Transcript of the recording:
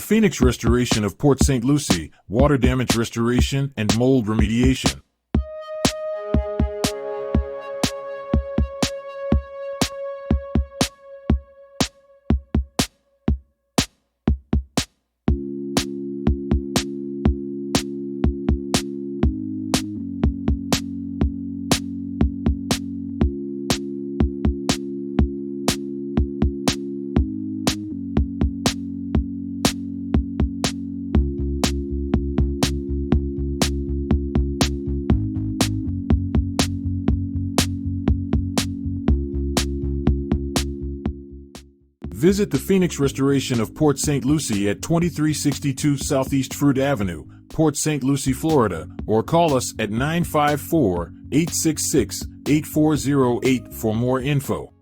Phoenix Restoration of Port St. Lucie, water damage restoration and mold remediation. Visit the Phoenix Restoration of Port St. Lucie at 2362 Southeast Fruit Avenue, Port St. Lucie, Florida, or call us at 954-866-8408 for more info.